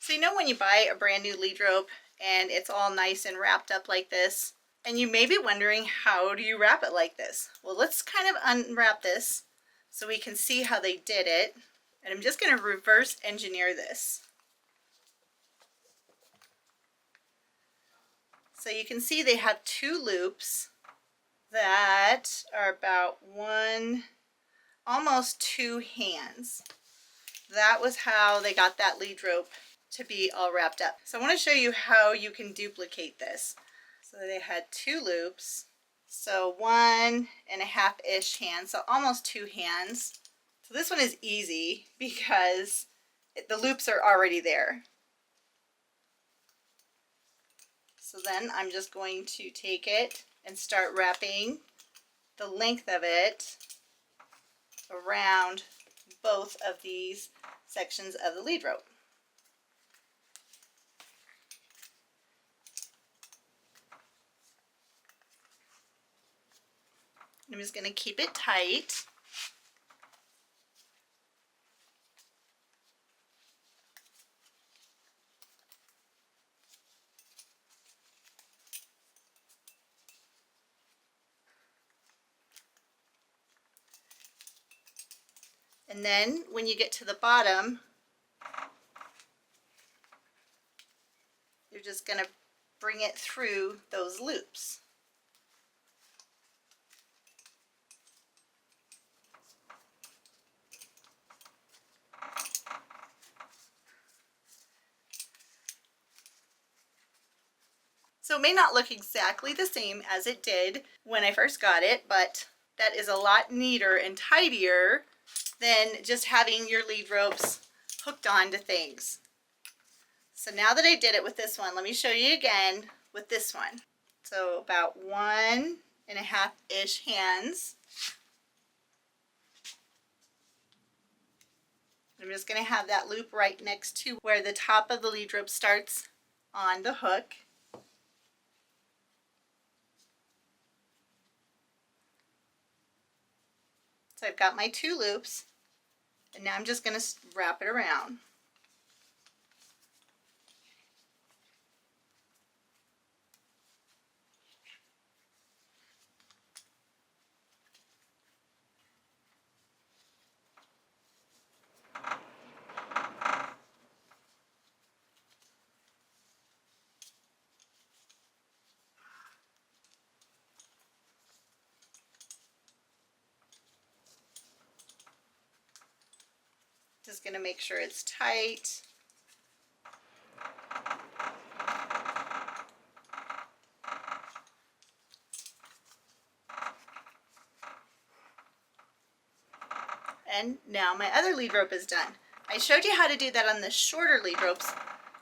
So you know when you buy a brand new lead rope and it's all nice and wrapped up like this, and you may be wondering, how do you wrap it like this? Well, let's kind of unwrap this so we can see how they did it. And I'm just going to reverse engineer this. So you can see they have two loops that are about almost 2 hands. That was how they got that lead rope to be all wrapped up. So I want to show you how you can duplicate this. So they had 2 loops, so 1.5-ish hands, so almost 2 hands. So this one is easy because the loops are already there. So then I'm just going to take it and start wrapping the length of it around both of these sections of the lead rope. I'm just going to keep it tight. And then when you get to the bottom, you're just going to bring it through those loops. So it may not look exactly the same as it did when I first got it, but that is a lot neater and tidier than just having your lead ropes hooked onto things. So now that I did it with this one, let me show you again with this one. So about 1.5-ish hands. I'm just going to have that loop right next to where the top of the lead rope starts on the hook. So I've got my 2 loops, and now I'm just going to wrap it around. Just going to make sure it's tight. And now my other lead rope is done. I showed you how to do that on the shorter lead ropes.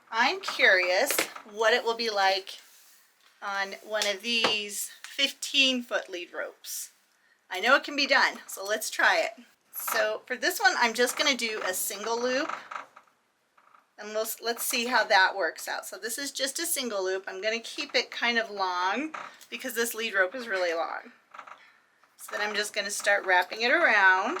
I'm curious what it will be like on one of these 15-foot lead ropes. I know it can be done, so let's try it. So for this one, I'm just going to do a single loop, and let's see how that works out. So this is just a single loop. I'm going to keep it kind of long because this lead rope is really long. So then I'm just going to start wrapping it around.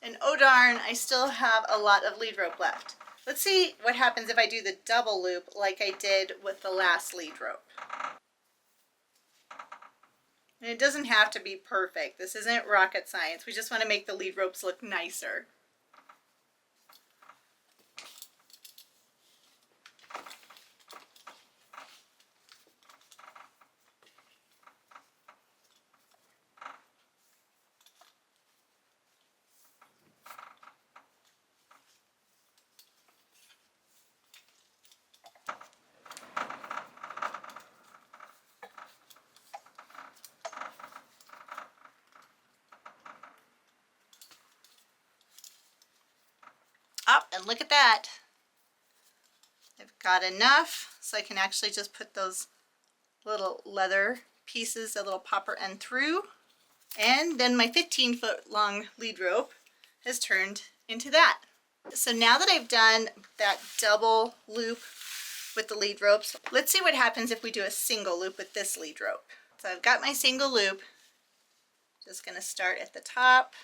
And oh darn, I still have a lot of lead rope left. Let's see what happens if I do the double loop like I did with the last lead rope. And it doesn't have to be perfect. This isn't rocket science. We just want to make the lead ropes look nicer. Oh, and look at that. I've got enough so I can actually just put those little leather pieces, a little popper end through. And then my 15-foot long lead rope has turned into that. So now that I've done that double loop with the lead ropes, let's see what happens if we do a single loop with this lead rope. So I've got my single loop. Just going to start at the top.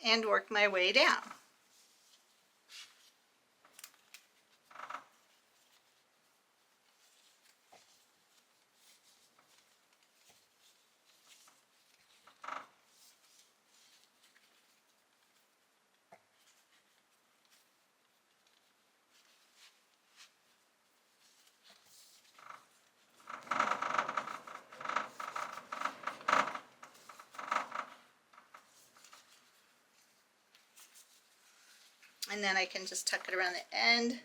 And work my way down. And then I can just tuck it around the end.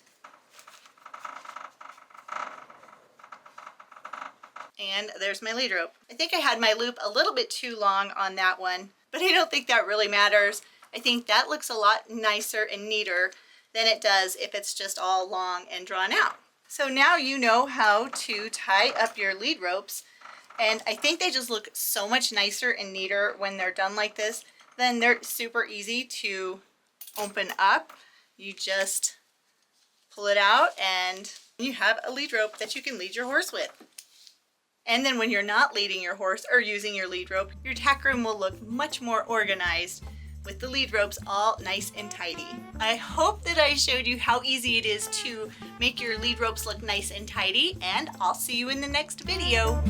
And there's my lead rope. I think I had my loop a little bit too long on that one, but I don't think that really matters. I think that looks a lot nicer and neater than it does if it's just all long and drawn out. So now you know how to tie up your lead ropes, and I think they just look so much nicer and neater when they're done like this. Then they're super easy to open up. You just pull it out and you have a lead rope that you can lead your horse with. And then when you're not leading your horse or using your lead rope, your tack room will look much more organized with the lead ropes all nice and tidy. I hope that I showed you how easy it is to make your lead ropes look nice and tidy, and I'll see you in the next video.